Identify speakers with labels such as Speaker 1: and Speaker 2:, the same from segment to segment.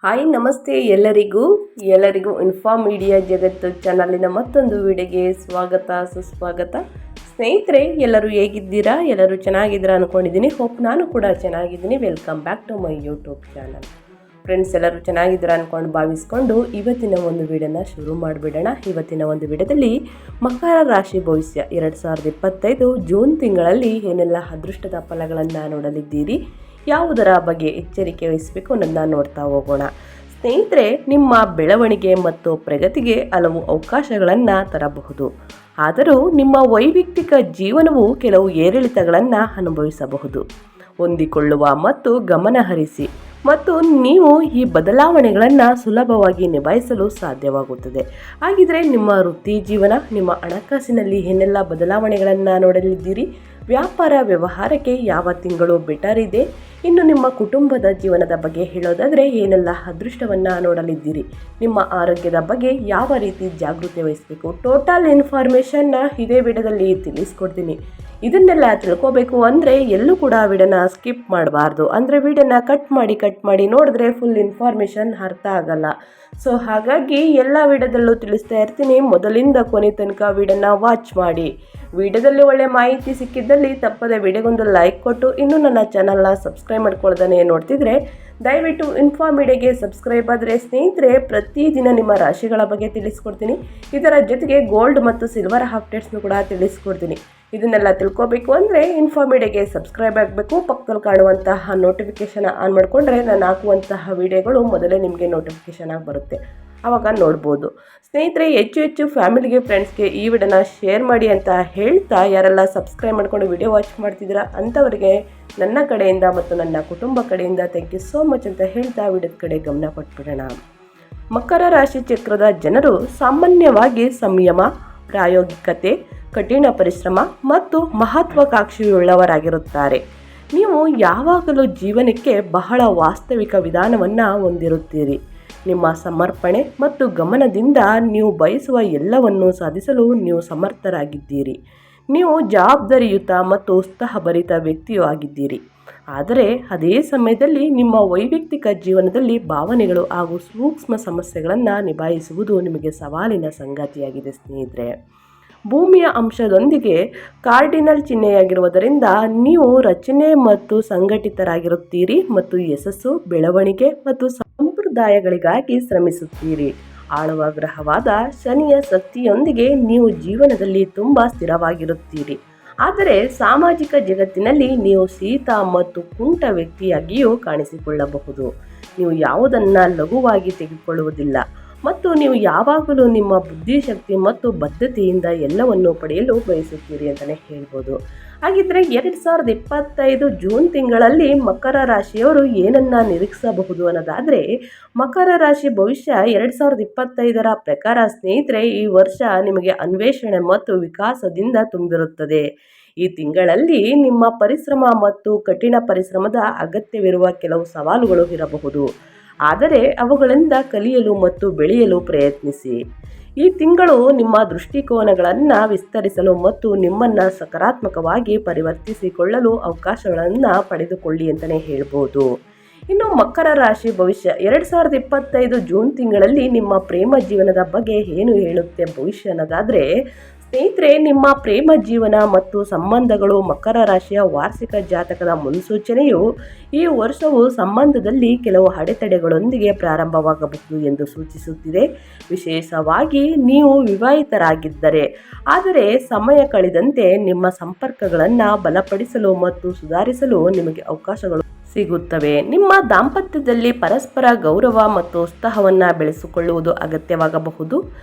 Speaker 1: Hi ನಮಸ್ತೆ ಎಲ್ಲರಿಗೂ inform media ಜಗತ್ತು ಚಾನಲಿನ ಮತ್ತೊಂದು ವಿಡಿಯೋಗೆ ಸ್ವಾಗತ ಸುಸ್ವಾಗತ. ಸ್ನೇಹಿತರೆ, ಎಲ್ಲರೂ ಹೇಗಿದ್ದೀರಾ? ಎಲ್ಲರೂ ಚೆನ್ನಾಗಿದ್ದೀರಾ ಅಂದ್ಕೊಂಡಿದ್ದೀನಿ. ಹೋಪ್ ನಾನು ಕೂಡ ಚೆನ್ನಾಗಿದ್ದೀನಿ. Welcome back to my YouTube channel. Friends, ಎಲ್ಲರೂ ಚೆನ್ನಾಗಿದ್ದೀರಾ ಅಂದ್ಕೊಂಡು ಭಾವಿಸ್ಕೊಂಡು ಇವತ್ತಿನ ಒಂದು ವಿಡಿಯೋನ ಶುರು ಮಾಡಿಬಿಡೋಣ. ಇವತ್ತಿನ ಒಂದು ವಿಡಿಯೋದಲ್ಲಿ ಮಕರ ರಾಶಿ ಭವಿಷ್ಯ 2025 ಜೂನ್ ತಿಂಗಳಲ್ಲಿ ಏನೆಲ್ಲ ಅದೃಷ್ಟದ ಫಲಗಳನ್ನು ನೋಡಲಿದ್ದೀರಿ, ಯಾವುದರ ಬಗ್ಗೆ ಎಚ್ಚರಿಕೆ ವಹಿಸಬೇಕು ಅನ್ನೋದನ್ನ ನೋಡ್ತಾ ಹೋಗೋಣ. ಸ್ನೇಹಿತರೆ, ನಿಮ್ಮ ಬೆಳವಣಿಗೆ ಮತ್ತು ಪ್ರಗತಿಗೆ ಹಲವು ಅವಕಾಶಗಳನ್ನು ತರಬಹುದು. ಆದರೂ ನಿಮ್ಮ ವೈಯಕ್ತಿಕ ಜೀವನವು ಕೆಲವು ಏರಿಳಿತಗಳನ್ನು ಅನುಭವಿಸಬಹುದು. ಹೊಂದಿಕೊಳ್ಳುವ ಮತ್ತು ಗಮನಹರಿಸಿ ಮತ್ತು ನೀವು ಈ ಬದಲಾವಣೆಗಳನ್ನು ಸುಲಭವಾಗಿ ನಿಭಾಯಿಸಲು ಸಾಧ್ಯವಾಗುತ್ತದೆ. ಹಾಗಿದ್ರೆ ನಿಮ್ಮ ವೃತ್ತಿ ಜೀವನ, ನಿಮ್ಮ ಹಣಕಾಸಿನಲ್ಲಿ ಏನೆಲ್ಲ ಬದಲಾವಣೆಗಳನ್ನು ನೋಡಲಿದ್ದೀರಿ? ವ್ಯಾಪಾರ ವ್ಯವಹಾರಕ್ಕೆ ಯಾವ ತಿಂಗಳು ಬೆಟರ್ ಇದೆ? ಇನ್ನು ನಿಮ್ಮ ಕುಟುಂಬದ ಜೀವನದ ಬಗ್ಗೆ ಹೇಳೋದಾದರೆ ಏನೆಲ್ಲ ಅದೃಷ್ಟವನ್ನು ನೋಡಲಿದ್ದೀರಿ? ನಿಮ್ಮ ಆರೋಗ್ಯದ ಬಗ್ಗೆ ಯಾವ ರೀತಿ ಜಾಗೃತಿ ವಹಿಸಬೇಕು? ಟೋಟಲ್ ಇನ್ಫಾರ್ಮೇಷನ್ನ ಇದೇ ವಿಡಿಯೋದಲ್ಲಿ ತಿಳಿಸ್ಕೊಡ್ತೀನಿ. ಇದನ್ನೆಲ್ಲ ತಿಳ್ಕೋಬೇಕು ಅಂದರೆ ಎಲ್ಲೂ ಕೂಡ ವಿಡಿಯೋನ ಸ್ಕಿಪ್ ಮಾಡಬಾರ್ದು. ಅಂದರೆ ವಿಡಿಯೋನ ಕಟ್ ಮಾಡಿ ನೋಡಿದ್ರೆ ಫುಲ್ ಇನ್ಫಾರ್ಮೇಷನ್ ಅರ್ಥ ಆಗಲ್ಲ. ಸೊ ಹಾಗಾಗಿ ಎಲ್ಲ ವಿಡಿಯೋದಲ್ಲೂ ತಿಳಿಸ್ತಾ ಇರ್ತೀನಿ. ಮೊದಲಿಂದ ಕೊನೆ ತನಕ ವಿಡಿಯೋನ ವಾಚ್ ಮಾಡಿ. ವಿಡಿಯೋದಲ್ಲಿ ಒಳ್ಳೆ ಮಾಹಿತಿ ಸಿಕ್ಕಿದ್ದಲ್ಲಿ ತಪ್ಪದೆ ವಿಡಿಯೋಗೊಂದು ಲೈಕ್ ಕೊಟ್ಟು, ಇನ್ನೂ ನನ್ನ ಚಾನಲ್ನ ಸಬ್ಸ್ಕ್ರೈಬ್ ಮಾಡ್ಕೊಳ್ದೇ ನೋಡ್ತಿದ್ರೆ ದಯವಿಟ್ಟು ಇನ್ಫಾರ್ಮ್ ಮೀಡಿಯಾಗೆ ಸಬ್ಸ್ಕ್ರೈಬ್ ಆದರೆ ಸ್ನೇಹಿತರೆ, ಪ್ರತಿದಿನ ನಿಮ್ಮ ರಾಶಿಗಳ ಬಗ್ಗೆ ತಿಳಿಸ್ಕೊಡ್ತೀನಿ. ಇದರ ಜೊತೆಗೆ ಗೋಲ್ಡ್ ಮತ್ತು ಸಿಲ್ವರ್ ಅಪ್ಡೇಟ್ಸ್ನು ಕೂಡ ತಿಳಿಸ್ಕೊಡ್ತೀನಿ. ಇದನ್ನೆಲ್ಲ ತಿಳ್ಕೋಬೇಕು ಅಂದರೆ ಇನ್ಫಾರ್ಮ್ ಮೀಡಿಯಾಗೆ ಸಬ್ಸ್ಕ್ರೈಬ್ ಆಗಬೇಕು. ಪಕ್ಕದಲ್ಲಿ ಕಾಣುವಂತಹ ನೋಟಿಫಿಕೇಷನ್ ಆನ್ ಮಾಡಿಕೊಂಡ್ರೆ ನಾನು ಹಾಕುವಂತಹ ವಿಡಿಯೋಗಳು ಮೊದಲೇ ನಿಮಗೆ ನೋಟಿಫಿಕೇಷನ್ ಆಗಿ ಬರುತ್ತೆ, ಆವಾಗ ನೋಡ್ಬೋದು. ಸ್ನೇಹಿತರೆ, ಹೆಚ್ಚು ಫ್ಯಾಮಿಲಿಗೆ, ಫ್ರೆಂಡ್ಸ್ಗೆ ಈ ವಿಡಿಯೋನ ಶೇರ್ ಮಾಡಿ ಅಂತ ಹೇಳ್ತಾ, ಯಾರೆಲ್ಲ ಸಬ್ಸ್ಕ್ರೈಬ್ ಮಾಡ್ಕೊಂಡು ವಿಡಿಯೋ ವಾಚ್ ಮಾಡ್ತಿದ್ದೀರಾ ಅಂಥವರಿಗೆ ನನ್ನ ಕಡೆಯಿಂದ ಮತ್ತು ನನ್ನ ಕುಟುಂಬ ಕಡೆಯಿಂದ ಥ್ಯಾಂಕ್ ಯು ಸೋ ಮಚ್ ಅಂತ ಹೇಳ್ತಾ ವಿಡಿಯೋದ ಕಡೆ ಗಮನ ಕೊಟ್ಬಿಡೋಣ. ಮಕರ ರಾಶಿ ಚಕ್ರದ ಜನರು ಸಾಮಾನ್ಯವಾಗಿ ಸಂಯಮ, ಪ್ರಾಯೋಗಿಕತೆ, ಕಠಿಣ ಪರಿಶ್ರಮ ಮತ್ತು ಮಹತ್ವಾಕಾಂಕ್ಷೆಯುಳ್ಳವರಾಗಿರುತ್ತಾರೆ. ನೀವು ಯಾವಾಗಲೂ ಜೀವನಕ್ಕೆ ಬಹಳ ವಾಸ್ತವಿಕ ವಿಧಾನವನ್ನು ಹೊಂದಿರುತ್ತೀರಿ. ನಿಮ್ಮ ಸಮರ್ಪಣೆ ಮತ್ತು ಗಮನದಿಂದ ನೀವು ಬಯಸುವ ಎಲ್ಲವನ್ನೂ ಸಾಧಿಸಲು ನೀವು ಸಮರ್ಥರಾಗಿದ್ದೀರಿ. ನೀವು ಜವಾಬ್ದಾರಿಯುತ ಮತ್ತು ಉತ್ಸಾಹಭರಿತ ವ್ಯಕ್ತಿಯೂ ಆಗಿದ್ದೀರಿ. ಆದರೆ ಅದೇ ಸಮಯದಲ್ಲಿ ನಿಮ್ಮ ವೈಯಕ್ತಿಕ ಜೀವನದಲ್ಲಿ ಭಾವನೆಗಳು ಹಾಗೂ ಸೂಕ್ಷ್ಮ ಸಮಸ್ಯೆಗಳನ್ನು ನಿಭಾಯಿಸುವುದು ನಿಮಗೆ ಸವಾಲಿನ ಸಂಗತಿಯಾಗಿದೆ. ಸ್ನೇಹಿತರೆ, ಭೂಮಿಯ ಅಂಶದೊಂದಿಗೆ ಕಾರ್ಡಿನಲ್ ಚಿಹ್ನೆಯಾಗಿರುವುದರಿಂದ ನೀವು ರಚನೆ ಮತ್ತು ಸಂಘಟಿತರಾಗಿರುತ್ತೀರಿ ಮತ್ತು ಯಶಸ್ಸು, ಬೆಳವಣಿಗೆ ಮತ್ತು ಸಂಪ್ರದಾಯಗಳಿಗಾಗಿ ಶ್ರಮಿಸುತ್ತೀರಿ. ಆಳುವ ಗ್ರಹವಾದ ಶನಿಯ ಶಕ್ತಿಯೊಂದಿಗೆ ನೀವು ಜೀವನದಲ್ಲಿ ತುಂಬ ಸ್ಥಿರವಾಗಿರುತ್ತೀರಿ. ಆದರೆ ಸಾಮಾಜಿಕ ಜಗತ್ತಿನಲ್ಲಿ ನೀವು ಶೀತ ಮತ್ತು ಕುಂಟ ವ್ಯಕ್ತಿಯಾಗಿಯೂ ಕಾಣಿಸಿಕೊಳ್ಳಬಹುದು. ನೀವು ಯಾವುದನ್ನು ಲಘುವಾಗಿ ತೆಗೆದುಕೊಳ್ಳುವುದಿಲ್ಲ ಮತ್ತು ನೀವು ಯಾವಾಗಲೂ ನಿಮ್ಮ ಬುದ್ಧಿಶಕ್ತಿ ಮತ್ತು ಬದ್ಧತೆಯಿಂದ ಎಲ್ಲವನ್ನು ಪಡೆಯಲು ಬಯಸುತ್ತೀರಿ ಅಂತಲೇ ಹೇಳ್ಬೋದು. ಹಾಗಿದ್ರೆ 2025 ಜೂನ್ ತಿಂಗಳಲ್ಲಿ ಮಕರ ರಾಶಿಯವರು ಏನನ್ನ ನಿರೀಕ್ಷಿಸಬಹುದು ಅನ್ನೋದಾದರೆ, ಮಕರ ರಾಶಿ ಭವಿಷ್ಯ 2025 ಪ್ರಕಾರ ಸ್ನೇಹಿತರೆ, ಈ ವರ್ಷ ನಿಮಗೆ ಅನ್ವೇಷಣೆ ಮತ್ತು ವಿಕಾಸದಿಂದ ತುಂಬಿರುತ್ತದೆ. ಈ ತಿಂಗಳಲ್ಲಿ ನಿಮ್ಮ ಪರಿಶ್ರಮ ಮತ್ತು ಕಠಿಣ ಪರಿಶ್ರಮದ ಅಗತ್ಯವಿರುವ ಕೆಲವು ಸವಾಲುಗಳು ಇರಬಹುದು, ಆದರೆ ಅವುಗಳಿಂದ ಕಲಿಯಲು ಮತ್ತು ಬೆಳೆಯಲು ಪ್ರಯತ್ನಿಸಿ. ಈ ತಿಂಗಳು ನಿಮ್ಮ ದೃಷ್ಟಿಕೋನಗಳನ್ನು ವಿಸ್ತರಿಸಲು ಮತ್ತು ನಿಮ್ಮನ್ನು ಸಕಾರಾತ್ಮಕವಾಗಿ ಪರಿವರ್ತಿಸಿಕೊಳ್ಳಲು ಅವಕಾಶಗಳನ್ನು ಪಡೆದುಕೊಳ್ಳಿ ಅಂತಲೇ ಹೇಳ್ಬೋದು. ಇನ್ನು ಮಕರ ರಾಶಿ ಭವಿಷ್ಯ 2025 ಜೂನ್ ತಿಂಗಳಲ್ಲಿ ನಿಮ್ಮ ಪ್ರೇಮ ಜೀವನದ ಬಗ್ಗೆ ಏನು ಹೇಳುತ್ತೆ ಭವಿಷ್ಯ ಅನ್ನೋದಾದರೆ, ಸ್ನೇಹಿತರೆ, ನಿಮ್ಮ ಪ್ರೇಮ ಜೀವನ ಮತ್ತು ಸಂಬಂಧಗಳು ಮಕರ ರಾಶಿಯ ವಾರ್ಷಿಕ ಜಾತಕದ ಮುನ್ಸೂಚನೆಯು ಈ ವರ್ಷವು ಸಂಬಂಧದಲ್ಲಿ ಕೆಲವು ಅಡೆತಡೆಗಳೊಂದಿಗೆ ಪ್ರಾರಂಭವಾಗಬಹುದು ಎಂದು ಸೂಚಿಸುತ್ತಿದೆ. ವಿಶೇಷವಾಗಿ ನೀವು ವಿವಾಹಿತರಾಗಿದ್ದರೆ. ಆದರೆ ಸಮಯ ಕಳೆದಂತೆ ನಿಮ್ಮ ಸಂಪರ್ಕಗಳನ್ನು ಬಲಪಡಿಸಲು ಮತ್ತು ಸುಧಾರಿಸಲು ನಿಮಗೆ ಅವಕಾಶಗಳು ಸಿಗುತ್ತವೆ. ನಿಮ್ಮ ದಾಂಪತ್ಯದಲ್ಲಿ ಪರಸ್ಪರ ಗೌರವ ಮತ್ತು ಉತ್ಸಾಹವನ್ನು ಬೆಳೆಸಿಕೊಳ್ಳುವುದು ಅಗತ್ಯವಾಗಬಹುದು.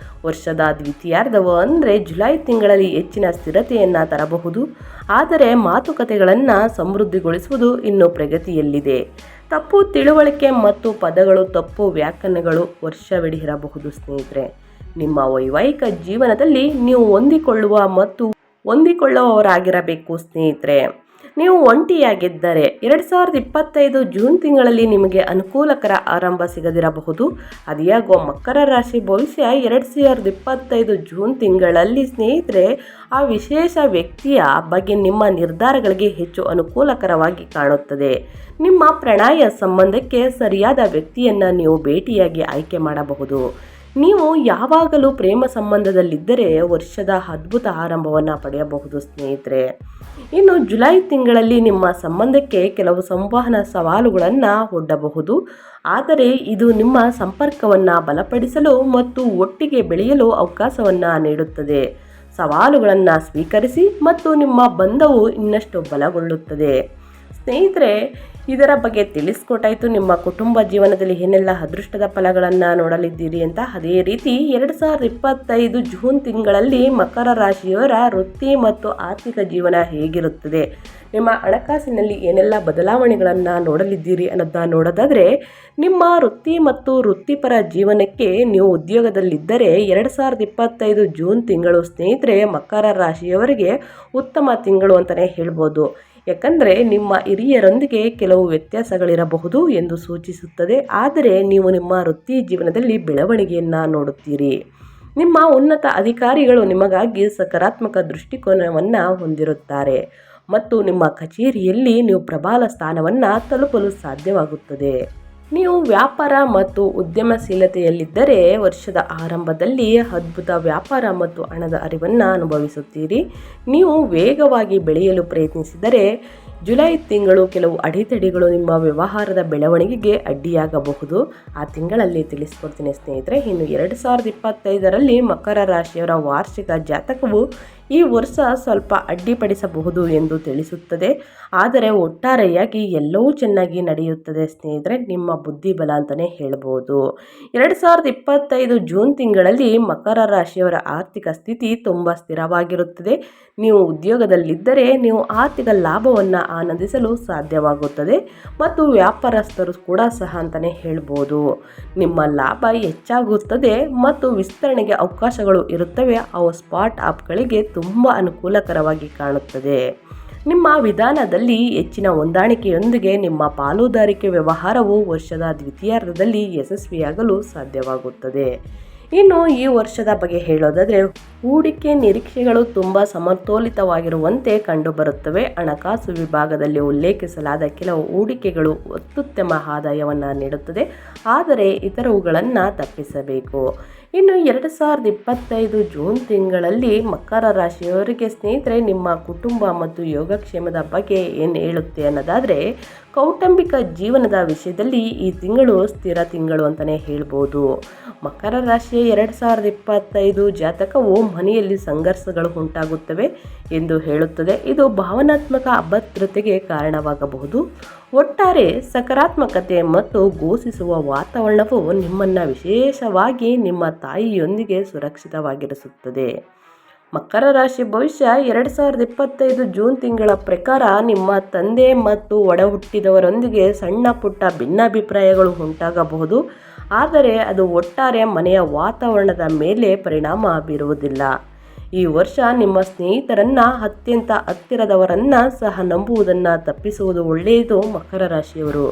Speaker 1: ವರ್ಷದ ದ್ವಿತೀಯಾರ್ಧವು ಅಂದರೆ ಜುಲೈ ತಿಂಗಳಲ್ಲಿ ಹೆಚ್ಚಿನ ಸ್ಥಿರತೆಯನ್ನು ತರಬಹುದು, ಆದರೆ ಮಾತುಕತೆಗಳನ್ನು ಸಮೃದ್ಧಿಗೊಳಿಸುವುದು ಇನ್ನೂ ಪ್ರಗತಿಯಲ್ಲಿದೆ. ತಪ್ಪು ತಿಳುವಳಿಕೆ ಮತ್ತು ಪದಗಳು, ತಪ್ಪು ವ್ಯಾಖ್ಯಾನಗಳು ವರ್ಷವಿಡೀ ಇರಬಹುದು. ಸ್ನೇಹಿತರೆ, ನಿಮ್ಮ ವೈವಾಹಿಕ ಜೀವನದಲ್ಲಿ ನೀವು ಹೊಂದಿಕೊಳ್ಳುವವರಾಗಿರಬೇಕು. ಸ್ನೇಹಿತರೆ, ನೀವು ಒಂಟಿಯಾಗಿದ್ದರೆ 2025 ಜೂನ್ ತಿಂಗಳಲ್ಲಿ ನಿಮಗೆ ಅನುಕೂಲಕರ ಆರಂಭ ಸಿಗದಿರಬಹುದು. ಅದಿಯಾಗೋ ಮಕರ ರಾಶಿ ಭವಿಷ್ಯ 2025 ಜೂನ್ ತಿಂಗಳಲ್ಲಿ ಸ್ನೇಹಿತರೆ ಆ ವಿಶೇಷ ವ್ಯಕ್ತಿಯ ಬಗ್ಗೆ ನಿಮ್ಮ ನಿರ್ಧಾರಗಳಿಗೆ ಹೆಚ್ಚು ಅನುಕೂಲಕರವಾಗಿ ಕಾಣುತ್ತದೆ. ನಿಮ್ಮ ಪ್ರಣಯ ಸಂಬಂಧಕ್ಕೆ ಸರಿಯಾದ ವ್ಯಕ್ತಿಯನ್ನು ನೀವು ಭೇಟಿಯಾಗಿ ಆಯ್ಕೆ ಮಾಡಬಹುದು. ನೀವು ಯಾವಾಗಲೂ ಪ್ರೇಮ ಸಂಬಂಧದಲ್ಲಿದ್ದರೆ ವರ್ಷದ ಅದ್ಭುತ ಆರಂಭವನ್ನು ಪಡೆಯಬಹುದು ಸ್ನೇಹಿತರೆ. ಇನ್ನು ಜುಲೈ ತಿಂಗಳಲ್ಲಿ ನಿಮ್ಮ ಸಂಬಂಧಕ್ಕೆ ಕೆಲವು ಸಂವಹನ ಸವಾಲುಗಳನ್ನು ಒಡ್ಡಬಹುದು. ಆದರೆ ಇದು ನಿಮ್ಮ ಸಂಪರ್ಕವನ್ನು ಬಲಪಡಿಸಲು ಮತ್ತು ಒಟ್ಟಿಗೆ ಬೆಳೆಯಲು ಅವಕಾಶವನ್ನು ನೀಡುತ್ತದೆ. ಸವಾಲುಗಳನ್ನು ಸ್ವೀಕರಿಸಿ ಮತ್ತು ನಿಮ್ಮ ಬಂಧವು ಇನ್ನಷ್ಟು ಬಲಗೊಳ್ಳುತ್ತದೆ. ಸ್ನೇಹಿತರೆ, ಇದರ ಬಗ್ಗೆ ತಿಳಿಸ್ಕೊಟ್ಟಾಯಿತು. ನಿಮ್ಮ ಕುಟುಂಬ ಜೀವನದಲ್ಲಿ ಏನೆಲ್ಲ ಅದೃಷ್ಟದ ಫಲಗಳನ್ನು ನೋಡಲಿದ್ದೀರಿ ಅಂತ. ಅದೇ ರೀತಿ 2025 ಜೂನ್ ತಿಂಗಳಲ್ಲಿ ಮಕರ ರಾಶಿಯವರ ವೃತ್ತಿ ಮತ್ತು ಆರ್ಥಿಕ ಜೀವನ ಹೇಗಿರುತ್ತದೆ, ನಿಮ್ಮ ಹಣಕಾಸಿನಲ್ಲಿ ಏನೆಲ್ಲ ಬದಲಾವಣೆಗಳನ್ನು ನೋಡಲಿದ್ದೀರಿ ಅನ್ನೋದನ್ನ ನೋಡೋದಾದರೆ, ನಿಮ್ಮ ವೃತ್ತಿ ಮತ್ತು ವೃತ್ತಿಪರ ಜೀವನಕ್ಕೆ ನೀವು ಉದ್ಯೋಗದಲ್ಲಿದ್ದರೆ 2025 ಜೂನ್ ತಿಂಗಳು ಸ್ನೇಹಿತರೆ ಮಕರ ರಾಶಿಯವರಿಗೆ ಉತ್ತಮ ತಿಂಗಳು ಅಂತಲೇ ಹೇಳ್ಬೋದು. ಯಾಕಂದರೆ ನಿಮ್ಮ ಹಿರಿಯರೊಂದಿಗೆ ಕೆಲವು ವ್ಯತ್ಯಾಸಗಳಿರಬಹುದು ಎಂದು ಸೂಚಿಸುತ್ತದೆ. ಆದರೆ ನೀವು ನಿಮ್ಮ ವೃತ್ತಿ ಜೀವನದಲ್ಲಿ ಬೆಳವಣಿಗೆಯನ್ನು ನೋಡುತ್ತೀರಿ. ನಿಮ್ಮ ಉನ್ನತ ಅಧಿಕಾರಿಗಳು ನಿಮಗಾಗಿ ಸಕಾರಾತ್ಮಕ ದೃಷ್ಟಿಕೋನವನ್ನು ಹೊಂದಿರುತ್ತಾರೆ ಮತ್ತು ನಿಮ್ಮ ಕಚೇರಿಯಲ್ಲಿ ನೀವು ಪ್ರಬಲ ಸ್ಥಾನವನ್ನು ತಲುಪಲು ಸಾಧ್ಯವಾಗುತ್ತದೆ. ನೀವು ವ್ಯಾಪಾರ ಮತ್ತು ಉದ್ಯಮಶೀಲತೆಯಲ್ಲಿದ್ದರೆ ವರ್ಷದ ಆರಂಭದಲ್ಲಿ ಅದ್ಭುತ ವ್ಯಾಪಾರ ಮತ್ತು ಹಣದ ಅರಿವನ್ನು ಅನುಭವಿಸುತ್ತೀರಿ. ನೀವು ವೇಗವಾಗಿ ಬೆಳೆಯಲು ಪ್ರಯತ್ನಿಸಿದರೆ ಜುಲೈ ತಿಂಗಳು ಕೆಲವು ಅಡೆತಡೆಗಳು ನಿಮ್ಮ ವ್ಯವಹಾರದ ಬೆಳವಣಿಗೆಗೆ ಅಡ್ಡಿಯಾಗಬಹುದು. ಆ ತಿಂಗಳಲ್ಲಿ ತಿಳಿಸ್ಕೊಡ್ತೀನಿ ಸ್ನೇಹಿತರೆ. ಇನ್ನು 2025ರಲ್ಲಿ ಮಕರ ರಾಶಿಯವರ ವಾರ್ಷಿಕ ಜಾತಕವು ಈ ವರ್ಷ ಸ್ವಲ್ಪ ಅಡ್ಡಿಪಡಿಸಬಹುದು ಎಂದು ತಿಳಿಸುತ್ತದೆ. ಆದರೆ ಒಟ್ಟಾರೆಯಾಗಿ ಎಲ್ಲವೂ ಚೆನ್ನಾಗಿ ನಡೆಯುತ್ತದೆ ಸ್ನೇಹಿತರೆ. ನಿಮ್ಮ ಬುದ್ಧಿಬಲ ಅಂತಲೇ ಹೇಳ್ಬೋದು. 2025 ಜೂನ್ ತಿಂಗಳಲ್ಲಿ ಮಕರ ರಾಶಿಯವರ ಆರ್ಥಿಕ ಸ್ಥಿತಿ ತುಂಬ ಸ್ಥಿರವಾಗಿರುತ್ತದೆ. ನೀವು ಉದ್ಯೋಗದಲ್ಲಿದ್ದರೆ ನೀವು ಆರ್ಥಿಕ ಲಾಭವನ್ನು ಆನಂದಿಸಲು ಸಾಧ್ಯವಾಗುತ್ತದೆ ಮತ್ತು ವ್ಯಾಪಾರಸ್ಥರು ಕೂಡ ಸಹ ಅಂತಲೇ ಹೇಳ್ಬೋದು. ನಿಮ್ಮ ಲಾಭ ಹೆಚ್ಚಾಗುತ್ತದೆ ಮತ್ತು ವಿಸ್ತರಣೆಗೆ ಅವಕಾಶಗಳು ಇರುತ್ತವೆ. ಅವು ಸ್ಪಾಟ್ ಆಪ್ಗಳಿಗೆ ತುಂಬ ಅನುಕೂಲಕರವಾಗಿ ಕಾಣುತ್ತದೆ. ನಿಮ್ಮ ವಿಧಾನದಲ್ಲಿ ಹೆಚ್ಚಿನ ಹೊಂದಾಣಿಕೆಯೊಂದಿಗೆ ನಿಮ್ಮ ಪಾಲುದಾರಿಕೆ ವ್ಯವಹಾರವು ವರ್ಷದ ದ್ವಿತೀಯಾರ್ಧದಲ್ಲಿ ಯಶಸ್ವಿಯಾಗಲು ಸಾಧ್ಯವಾಗುತ್ತದೆ. ಇನ್ನು ಈ ವರ್ಷದ ಬಗ್ಗೆ ಹೇಳೋದಾದರೆ, ಹೂಡಿಕೆ ನಿರೀಕ್ಷೆಗಳು ತುಂಬ ಸಮತೋಲಿತವಾಗಿರುವಂತೆ ಕಂಡುಬರುತ್ತವೆ. ಹಣಕಾಸು ವಿಭಾಗದಲ್ಲಿ ಉಲ್ಲೇಖಿಸಲಾದ ಕೆಲವು ಹೂಡಿಕೆಗಳು ಅತ್ಯುತ್ತಮ ಆದಾಯವನ್ನು ನೀಡುತ್ತದೆ, ಆದರೆ ಇತರವುಗಳನ್ನು ತಪ್ಪಿಸಬೇಕು. ಇನ್ನು 2025 ಜೂನ್ ತಿಂಗಳಲ್ಲಿ ಮಕರ ರಾಶಿಯವರಿಗೆ ಸ್ನೇಹಿತರೆ ನಿಮ್ಮ ಕುಟುಂಬ ಮತ್ತು ಯೋಗಕ್ಷೇಮದ ಬಗ್ಗೆ ಏನು ಹೇಳುತ್ತೆ ಅನ್ನೋದಾದರೆ, ಕೌಟುಂಬಿಕ ಜೀವನದ ವಿಷಯದಲ್ಲಿ ಈ ತಿಂಗಳು ಸ್ಥಿರ ತಿಂಗಳು ಅಂತಲೇ ಹೇಳ್ಬೋದು. ಮಕರ ರಾಶಿಯ 2025 ಜಾತಕವು ಮನೆಯಲ್ಲಿ ಸಂಘರ್ಷಗಳು ಉಂಟಾಗುತ್ತವೆ ಎಂದು ಹೇಳುತ್ತದೆ. ಇದು ಭಾವನಾತ್ಮಕ ಅಭದ್ರತೆಗೆ ಕಾರಣವಾಗಬಹುದು. ಒಟ್ಟಾರೆ ಸಕಾರಾತ್ಮಕತೆ ಮತ್ತು ಘೋಷಿಸುವ ವಾತಾವರಣವು ನಿಮ್ಮನ್ನು ವಿಶೇಷವಾಗಿ ನಿಮ್ಮ ತಾಯಿಯೊಂದಿಗೆ ಸುರಕ್ಷಿತವಾಗಿರಿಸುತ್ತದೆ. ಮಕರ ರಾಶಿ ಭವಿಷ್ಯ 2025 ಜೂನ್ ತಿಂಗಳ ಪ್ರಕಾರ ನಿಮ್ಮ ತಂದೆ ಮತ್ತು ಒಡ ಹುಟ್ಟಿದವರೊಂದಿಗೆ ಸಣ್ಣ ಪುಟ್ಟ ಭಿನ್ನಾಭಿಪ್ರಾಯಗಳು ಉಂಟಾಗಬಹುದು. ಆದರೆ ಅದು ಒಟ್ಟಾರೆ ಮನೆಯ ವಾತಾವರಣದ ಮೇಲೆ ಪರಿಣಾಮ ಬೀರುವುದಿಲ್ಲ. ಈ ವರ್ಷ ನಿಮ್ಮ ಸ್ನೇಹಿತರನ್ನು ಅತ್ಯಂತ ಹತ್ತಿರದವರನ್ನು ಸಹ ನಂಬುವುದನ್ನು ತಪ್ಪಿಸುವುದು ಒಳ್ಳೆಯದು. ಮಕರ ರಾಶಿಯವರು,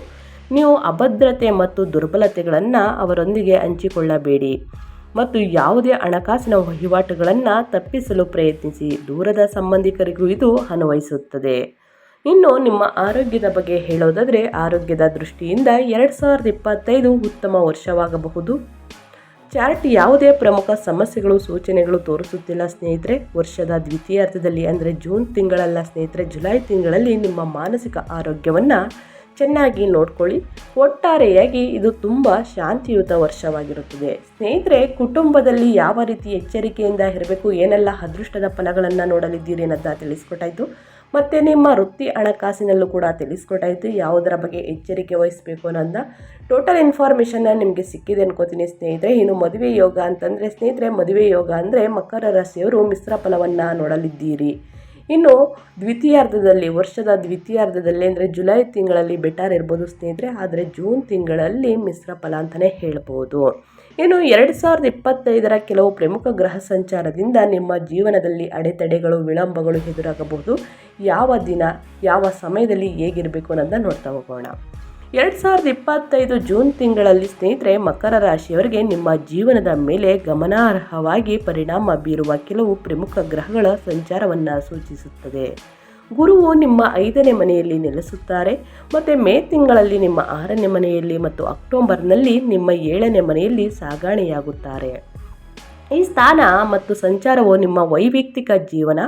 Speaker 1: ನೀವು ಅಭದ್ರತೆ ಮತ್ತು ದುರ್ಬಲತೆಗಳನ್ನು ಅವರೊಂದಿಗೆ ಹಂಚಿಕೊಳ್ಳಬೇಡಿ ಮತ್ತು ಯಾವುದೇ ಹಣಕಾಸಿನ ವಹಿವಾಟುಗಳನ್ನು ತಪ್ಪಿಸಲು ಪ್ರಯತ್ನಿಸಿ. ದೂರದ ಸಂಬಂಧಿಕರಿಗೂ ಇದು ಅನ್ವಯಿಸುತ್ತದೆ. ಇನ್ನು ನಿಮ್ಮ ಆರೋಗ್ಯದ ಬಗ್ಗೆ ಹೇಳೋದಾದರೆ, ಆರೋಗ್ಯದ ದೃಷ್ಟಿಯಿಂದ 2025 ಉತ್ತಮ ವರ್ಷವಾಗಬಹುದು. ಚಾರ್ಟ್ ಯಾವುದೇ ಪ್ರಮುಖ ಸಮಸ್ಯೆಗಳು ಸೂಚನೆಗಳು ತೋರಿಸುತ್ತಿಲ್ಲ ಸ್ನೇಹಿತರೆ. ವರ್ಷದ ದ್ವಿತೀಯಾರ್ಧದಲ್ಲಿ ಅಂದರೆ ಜೂನ್ ತಿಂಗಳಲ್ಲ ಸ್ನೇಹಿತರೆ, ಜುಲೈ ತಿಂಗಳಲ್ಲಿ ನಿಮ್ಮ ಮಾನಸಿಕ ಆರೋಗ್ಯವನ್ನು ಚೆನ್ನಾಗಿ ನೋಡ್ಕೊಳ್ಳಿ. ಒಟ್ಟಾರೆಯಾಗಿ ಇದು ತುಂಬ ಶಾಂತಿಯುತ ವರ್ಷವಾಗಿರುತ್ತದೆ ಸ್ನೇಹಿತರೆ. ಕುಟುಂಬದಲ್ಲಿ ಯಾವ ರೀತಿ ಎಚ್ಚರಿಕೆಯಿಂದ ಇರಬೇಕು, ಏನೆಲ್ಲ ಅದೃಷ್ಟದ ಫಲಗಳನ್ನು ನೋಡಲಿದ್ದೀರಿ ಅನ್ನೋದನ್ನ ತಿಳಿಸ್ಕೊಟ್ಟಾಯಿತು. ಮತ್ತು ನಿಮ್ಮ ವೃತ್ತಿ ಹಣಕಾಸಿನಲ್ಲೂ ಕೂಡ ತಿಳಿಸ್ಕೊಟ್ಟಾಯಿತು, ಯಾವುದರ ಬಗ್ಗೆ ಎಚ್ಚರಿಕೆ ವಹಿಸಬೇಕು ಅನ್ನೋದನ್ನ ಟೋಟಲ್ ಇನ್ಫಾರ್ಮೇಷನ್ನ ನಿಮಗೆ ಸಿಕ್ಕಿದೆ ಅನ್ಕೋತೀನಿ ಸ್ನೇಹಿತರೆ. ಇನ್ನು ಮದುವೆ ಯೋಗ ಅಂತಂದರೆ ಸ್ನೇಹಿತರೆ, ಮದುವೆ ಯೋಗ ಅಂದರೆ ಮಕರ ರಾಶಿಯವರು ಮಿಶ್ರ ಫಲವನ್ನು ನೋಡಲಿದ್ದೀರಿ. ಇನ್ನು ದ್ವಿತೀಯಾರ್ಧದಲ್ಲಿ, ವರ್ಷದ ದ್ವಿತೀಯಾರ್ಧದಲ್ಲಿ ಅಂದರೆ ಜುಲೈ ತಿಂಗಳಲ್ಲಿ ಬೆಟರ್ ಇರ್ಬೋದು ಸ್ನೇಹಿತರೆ, ಆದರೆ ಜೂನ್ ತಿಂಗಳಲ್ಲಿ ಮಿಶ್ರ ಫಲ ಅಂತಲೇ ಹೇಳ್ಬೋದು. ಇನ್ನು 2025 ಕೆಲವು ಪ್ರಮುಖ ಗ್ರಹ ಸಂಚಾರದಿಂದ ನಿಮ್ಮ ಜೀವನದಲ್ಲಿ ಅಡೆತಡೆಗಳು, ವಿಳಂಬಗಳು ಎದುರಾಗಬಹುದು. ಯಾವ ದಿನ, ಯಾವ ಸಮಯದಲ್ಲಿ ಹೇಗಿರಬೇಕು ಅನ್ನೋದನ್ನ ನೋಡ್ತಾ ಹೋಗೋಣ. 2025 ಜೂನ್ ತಿಂಗಳಲ್ಲಿ ಸ್ನೇಹಿತರೆ, ಮಕರ ರಾಶಿಯವರಿಗೆ ನಿಮ್ಮ ಜೀವನದ ಮೇಲೆ ಗಮನಾರ್ಹವಾಗಿ ಪರಿಣಾಮ ಬೀರುವ ಕೆಲವು ಪ್ರಮುಖ ಗ್ರಹಗಳ ಸಂಚಾರವನ್ನು ಸೂಚಿಸುತ್ತದೆ. ಗುರುವು ನಿಮ್ಮ 5ನೇ ಮನೆಯಲ್ಲಿ ನೆಲೆಸುತ್ತಾರೆ ಮತ್ತು ಮೇ ತಿಂಗಳಲ್ಲಿ ನಿಮ್ಮ 6ನೇ ಮನೆಯಲ್ಲಿ ಮತ್ತು ಅಕ್ಟೋಬರ್ನಲ್ಲಿ ನಿಮ್ಮ 7ನೇ ಮನೆಯಲ್ಲಿ ಸಾಗಣೆಯಾಗುತ್ತಾರೆ. ಈ ಸ್ಥಾನ ಮತ್ತು ಸಂಚಾರವು ನಿಮ್ಮ ವೈಯಕ್ತಿಕ ಜೀವನ,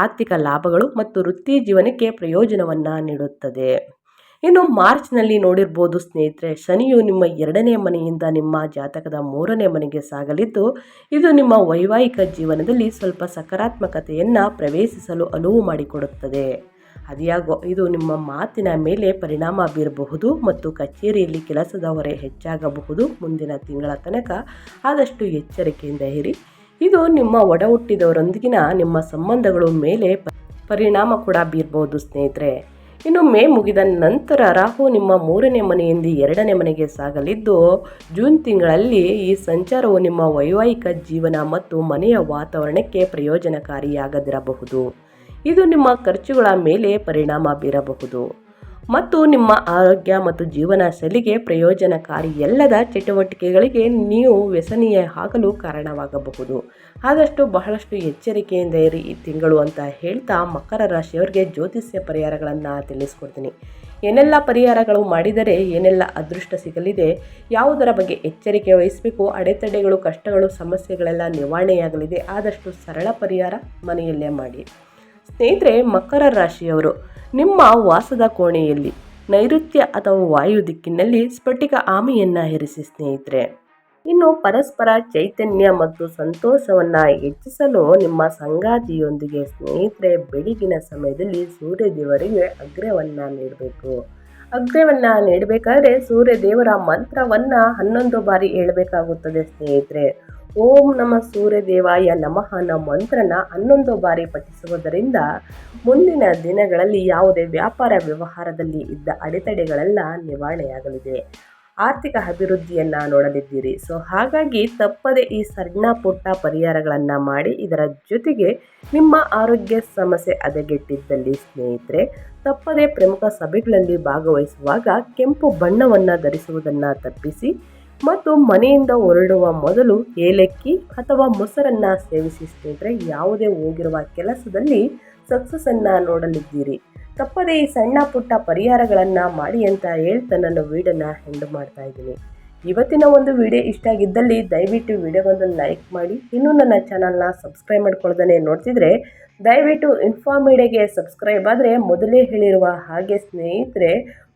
Speaker 1: ಆರ್ಥಿಕ ಲಾಭಗಳು ಮತ್ತು ವೃತ್ತಿ ಜೀವನಕ್ಕೆ ಪ್ರಯೋಜನವನ್ನು ನೀಡುತ್ತದೆ. ಇನ್ನು ಮಾರ್ಚ್ನಲ್ಲಿ ನೋಡಿರ್ಬೋದು ಸ್ನೇಹಿತರೆ, ಶನಿಯು ನಿಮ್ಮ 2ನೇ ಮನೆಯಿಂದ ನಿಮ್ಮ ಜಾತಕದ 3ನೇ ಮನೆಗೆ ಸಾಗಲಿದ್ದು, ಇದು ನಿಮ್ಮ ವೈವಾಹಿಕ ಜೀವನದಲ್ಲಿ ಸ್ವಲ್ಪ ಸಕಾರಾತ್ಮಕತೆಯನ್ನು ಪ್ರವೇಶಿಸಲು ಅನುವು ಮಾಡಿಕೊಡುತ್ತದೆ. ಅದ್ಯಾಗೋ ಇದು ನಿಮ್ಮ ಮಾತಿನ ಮೇಲೆ ಪರಿಣಾಮ ಬೀರಬಹುದು ಮತ್ತು ಕಚೇರಿಯಲ್ಲಿ ಕೆಲಸದ ಹೊರೆ ಹೆಚ್ಚಾಗಬಹುದು. ಮುಂದಿನ ತಿಂಗಳ ತನಕ ಆದಷ್ಟು ಎಚ್ಚರಿಕೆಯಿಂದ ಇರಿ. ಇದು ನಿಮ್ಮ ಒಡ ಹುಟ್ಟಿದವರೊಂದಿಗಿನ ನಿಮ್ಮ ಸಂಬಂಧಗಳ ಮೇಲೆ ಪರಿಣಾಮ ಕೂಡ ಬೀರಬಹುದು ಸ್ನೇಹಿತರೆ. ಇನ್ನು ಮೇ ಮುಗಿದ ನಂತರ ರಾಹು ನಿಮ್ಮ 3ನೇ ಮನೆಯಿಂದ 2ನೇ ಮನೆಗೆ ಸಾಗಲಿದ್ದು, ಜೂನ್ ತಿಂಗಳಲ್ಲಿ ಈ ಸಂಚಾರವು ನಿಮ್ಮ ವೈವಾಹಿಕ ಜೀವನ ಮತ್ತು ಮನೆಯ ವಾತಾವರಣಕ್ಕೆ ಪ್ರಯೋಜನಕಾರಿಯಾಗದಿರಬಹುದು. ಇದು ನಿಮ್ಮ ಖರ್ಚುಗಳ ಮೇಲೆ ಪರಿಣಾಮ ಬೀರಬಹುದು ಮತ್ತು ನಿಮ್ಮ ಆರೋಗ್ಯ ಮತ್ತು ಜೀವನ ಶೈಲಿಗೆ ಪ್ರಯೋಜನಕಾರಿಯಲ್ಲದ ಚಟುವಟಿಕೆಗಳಿಗೆ ನೀವು ವ್ಯಸನಿಯ ಆಗಲು ಕಾರಣವಾಗಬಹುದು. ಆದಷ್ಟು ಬಹಳಷ್ಟು ಎಚ್ಚರಿಕೆಯಿಂದ ಇರಿ ಈ ತಿಂಗಳು ಅಂತ ಹೇಳ್ತಾ, ಮಕರ ರಾಶಿಯವರಿಗೆ ಜ್ಯೋತಿಷ್ಯ ಪರಿಹಾರಗಳನ್ನು ತಿಳಿಸ್ಕೊಡ್ತೀನಿ. ಏನೆಲ್ಲ ಪರಿಹಾರಗಳು ಮಾಡಿದರೆ ಏನೆಲ್ಲ ಅದೃಷ್ಟ ಸಿಗಲಿದೆ, ಯಾವುದರ ಬಗ್ಗೆ ಎಚ್ಚರಿಕೆ ವಹಿಸಬೇಕು, ಅಡೆತಡೆಗಳು, ಕಷ್ಟಗಳು, ಸಮಸ್ಯೆಗಳೆಲ್ಲ ನಿವಾರಣೆಯಾಗಲಿದೆ. ಆದಷ್ಟು ಸರಳ ಪರಿಹಾರ ಮನೆಯಲ್ಲೇ ಮಾಡಿ. ಸ್ನೇಹಿತರೆ, ಮಕರ ರಾಶಿಯವರು ನಿಮ್ಮ ವಾಸದ ಕೋಣೆಯಲ್ಲಿ ನೈಋತ್ಯ ಅಥವಾ ವಾಯು ದಿಕ್ಕಿನಲ್ಲಿ ಸ್ಫಟಿಕ ಆಮೆಯನ್ನು ಇರಿಸಿ ಸ್ನೇಹಿತರೆ. ಇನ್ನು ಪರಸ್ಪರ ಚೈತನ್ಯ ಮತ್ತು ಸಂತೋಷವನ್ನು ಹೆಚ್ಚಿಸಲು ನಿಮ್ಮ ಸಂಗಾತಿಯೊಂದಿಗೆ ಸ್ನೇಹಿತರೆ ಬೆಳಗಿನ ಸಮಯದಲ್ಲಿ ಸೂರ್ಯದೇವರಿಗೆ ಅಗ್ರ್ಯವನ್ನು ನೀಡಬೇಕು. ಅಗ್ರ್ಯವನ್ನು ನೀಡಬೇಕಾದ್ರೆ ಸೂರ್ಯದೇವರ ಮಂತ್ರವನ್ನು 11 ಬಾರಿ ಹೇಳಬೇಕಾಗುತ್ತದೆ ಸ್ನೇಹಿತರೆ. ಓಂ ನಮಃ ಸೂರ್ಯದೇವಾಯ ನಮಃ ಅನ್ನೋ ಮಂತ್ರನ 11 ಬಾರಿ ಪಠಿಸುವುದರಿಂದ ಮುಂದಿನ ದಿನಗಳಲ್ಲಿ ಯಾವುದೇ ವ್ಯಾಪಾರ ವ್ಯವಹಾರದಲ್ಲಿ ಇದ್ದ ಅಡೆತಡೆಗಳೆಲ್ಲ ನಿವಾರಣೆಯಾಗಲಿದೆ. ಆರ್ಥಿಕ ಅಭಿವೃದ್ಧಿಯನ್ನು ನೋಡಲಿದ್ದೀರಿ. ಸೊ ಹಾಗಾಗಿ ತಪ್ಪದೆ ಈ ಸಣ್ಣ ಪುಟ್ಟ ಪರಿಹಾರಗಳನ್ನು ಮಾಡಿ. ಇದರ ಜೊತೆಗೆ ನಿಮ್ಮ ಆರೋಗ್ಯ ಸಮಸ್ಯೆ ಹದಗೆಟ್ಟಿದ್ದಲ್ಲಿ ಸ್ನೇಹಿತರೆ, ತಪ್ಪದೆ ಪ್ರಮುಖ ಸಭೆಗಳಲ್ಲಿ ಭಾಗವಹಿಸುವಾಗ ಕೆಂಪು ಬಣ್ಣವನ್ನು ಧರಿಸುವುದನ್ನು ತಪ್ಪಿಸಿ ಮತ್ತು ಮನೆಯಿಂದ ಹೊರಡುವ ಮೊದಲು ಏಲಕ್ಕಿ ಅಥವಾ ಮೊಸರನ್ನು ಸೇವಿಸಿ ಸ್ನೇಹಿತರೆ. ಯಾವುದೇ ಹೋಗಿರುವ ಕೆಲಸದಲ್ಲಿ ಸಕ್ಸಸ್ಸನ್ನು ನೋಡಲಿದ್ದೀರಿ. ತಪ್ಪದೆ ಈ ಸಣ್ಣ ಪುಟ್ಟ ಪರಿಹಾರಗಳನ್ನು ಮಾಡಿ ಅಂತ ಹೇಳ್ತಾ ನನ್ನ ವಿಡಿಯೋನ ಎಂಡ್ ಮಾಡ್ತಾ ಇದ್ದೀನಿ. ಇವತ್ತಿನ ಒಂದು ವಿಡಿಯೋ ಇಷ್ಟ ಆಗಿದ್ದಲ್ಲಿ ದಯವಿಟ್ಟು ವಿಡಿಯೋಗೊಂದು ಲೈಕ್ ಮಾಡಿ. ಇನ್ನೂ ನನ್ನ ಚಾನಲ್ನ ಸಬ್ಸ್ಕ್ರೈಬ್ ಮಾಡ್ಕೊಳ್ಳೋದನ್ನೇ ನೋಡ್ತಿದ್ರೆ ದಯವಿಟ್ಟು ಇನ್ಫಾರ್ಮ್ ಮೀಡಿಯಾಗೆ ಸಬ್ಸ್ಕ್ರೈಬ್ ಆದರೆ ಮೊದಲೇ ಹೇಳಿರುವ ಹಾಗೆ ಸ್ನೇಹಿತರೆ,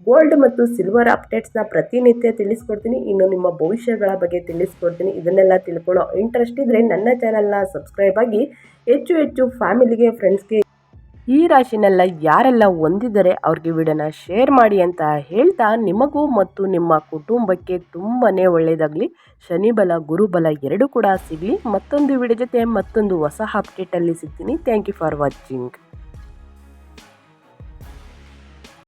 Speaker 1: ಗೋಲ್ಡ್ ಮತ್ತು ಸಿಲ್ವರ್ ಅಪ್ಡೇಟ್ಸ್ನ ಪ್ರತಿನಿತ್ಯ ತಿಳಿಸ್ಕೊಡ್ತೀನಿ. ಇನ್ನು ನಿಮ್ಮ ಭವಿಷ್ಯಗಳ ಬಗ್ಗೆ ತಿಳಿಸ್ಕೊಡ್ತೀನಿ. ಇದನ್ನೆಲ್ಲ ತಿಳ್ಕೊಳ್ಳೋ ಇಂಟ್ರೆಸ್ಟ್ ಇದ್ದರೆ ನನ್ನ ಚಾನಲ್ನ ಸಬ್ಸ್ಕ್ರೈಬ್ ಆಗಿ ಹೆಚ್ಚು ಫ್ಯಾಮಿಲಿಗೆ, ಫ್ರೆಂಡ್ಸ್ಗೆ ಈ ರಾಶಿನೆಲ್ಲ ಯಾರೆಲ್ಲ ಹೊಂದಿದ್ದಾರೆ ಅವ್ರಿಗೆ ವಿಡಿಯೋನ ಶೇರ್ ಮಾಡಿ ಅಂತ ಹೇಳ್ತಾ, ನಿಮಗೂ ಮತ್ತು ನಿಮ್ಮ ಕುಟುಂಬಕ್ಕೆ ತುಂಬಾ ಒಳ್ಳೆಯದಾಗಲಿ. ಶನಿ ಬಲ, ಗುರುಬಲ ಎರಡೂ ಕೂಡ ಸಿಗಲಿ. ಮತ್ತೊಂದು ವಿಡಿಯೋ ಜೊತೆ ಮತ್ತೊಂದು ಹೊಸ ಅಪ್ಡೇಟಲ್ಲಿ ಸಿಗ್ತೀನಿ. Thank you for watching.